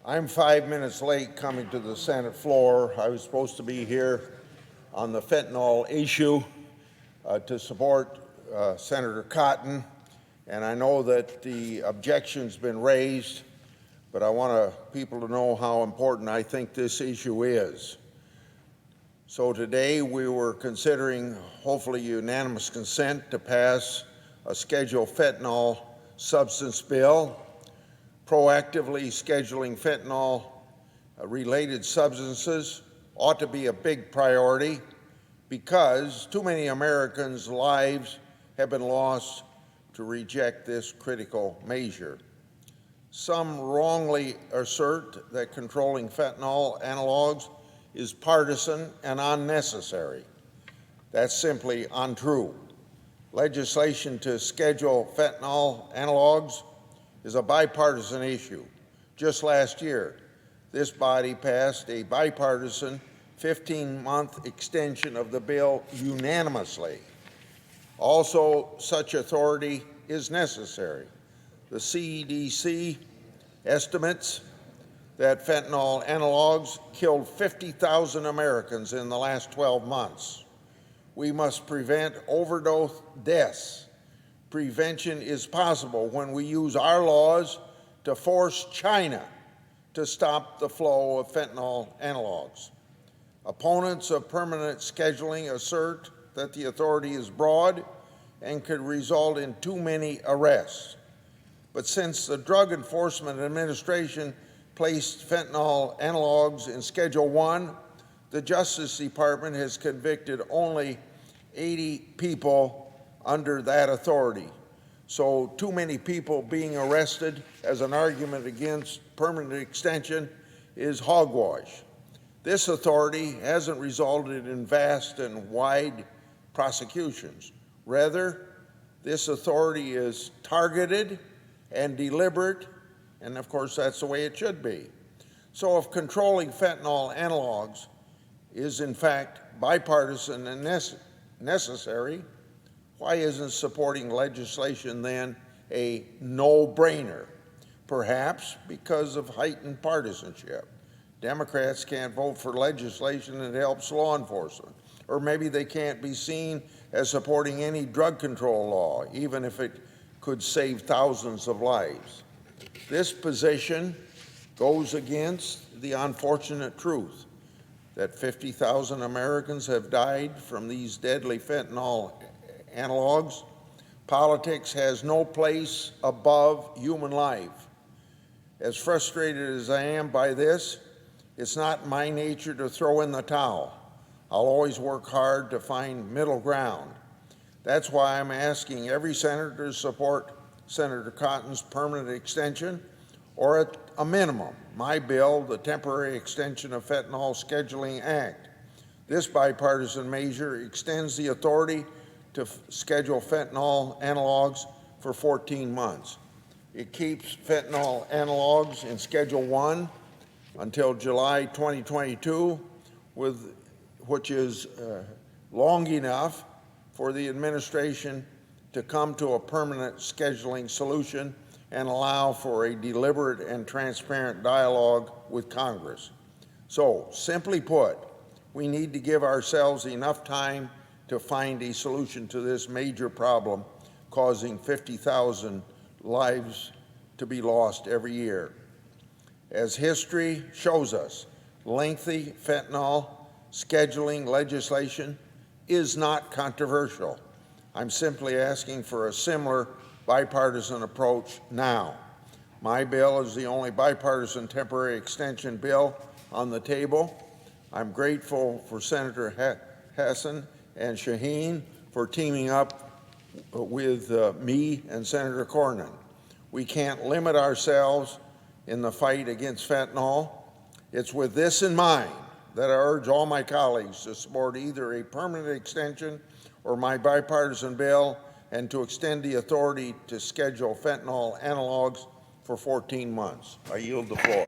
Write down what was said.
I'm 5 minutes late coming to the Senate floor. I was supposed to be here on the fentanyl issue to support Senator Cotton, and I know that the objection's been raised, but I want people to know how important I think this issue is. So today we were considering, hopefully unanimous consent, to pass a scheduled fentanyl substance bill. Proactively scheduling fentanyl-related substances ought to be a big priority because too many Americans' lives have been lost to reject this critical measure. Some wrongly assert that controlling fentanyl analogs is partisan and unnecessary. That's simply untrue. Legislation to schedule fentanyl analogs is a bipartisan issue. Just last year, this body passed a bipartisan 15-month extension of the bill unanimously. Also, such authority is necessary. The CDC estimates that fentanyl analogs killed 50,000 Americans in the last 12 months. We must prevent overdose deaths. Prevention is possible when we use our laws to force China to stop the flow of fentanyl analogs. Opponents of permanent scheduling assert that the authority is broad and could result in too many arrests. But since the Drug Enforcement Administration placed fentanyl analogs in Schedule I, the Justice Department has convicted only 80 people under that authority. So too many people being arrested as an argument against permanent extension is hogwash. This authority hasn't resulted in vast and wide prosecutions. Rather, this authority is targeted and deliberate, and of course that's the way it should be. So if controlling fentanyl analogs is in fact bipartisan and necessary, why isn't supporting legislation then a no-brainer? Perhaps because of heightened partisanship. Democrats can't vote for legislation that helps law enforcement, or maybe they can't be seen as supporting any drug control law, even if it could save thousands of lives. This position goes against the unfortunate truth that 50,000 Americans have died from these deadly fentanyl analogs. Politics has no place above human life. As frustrated as I am by this, it's not my nature to throw in the towel. I'll always work hard to find middle ground. That's why I'm asking every senator to support Senator Cotton's permanent extension, or at a minimum, my bill, the Temporary Extension of Fentanyl Scheduling Act. This bipartisan measure extends the authority to schedule fentanyl analogs for 14 months. It keeps fentanyl analogs in Schedule I until July 2022, which is long enough for the administration to come to a permanent scheduling solution and allow for a deliberate and transparent dialogue with Congress. So, simply put, we need to give ourselves enough time to find a solution to this major problem causing 50,000 lives to be lost every year. As history shows us, lengthy fentanyl scheduling legislation is not controversial. I'm simply asking for a similar bipartisan approach now. My bill is the only bipartisan temporary extension bill on the table. I'm grateful for Senator Hassan and Shaheen for teaming up with me and Senator Cornyn. We can't limit ourselves in the fight against fentanyl. It's with this in mind that I urge all my colleagues to support either a permanent extension or my bipartisan bill, and to extend the authority to schedule fentanyl analogs for 14 months. I yield the floor.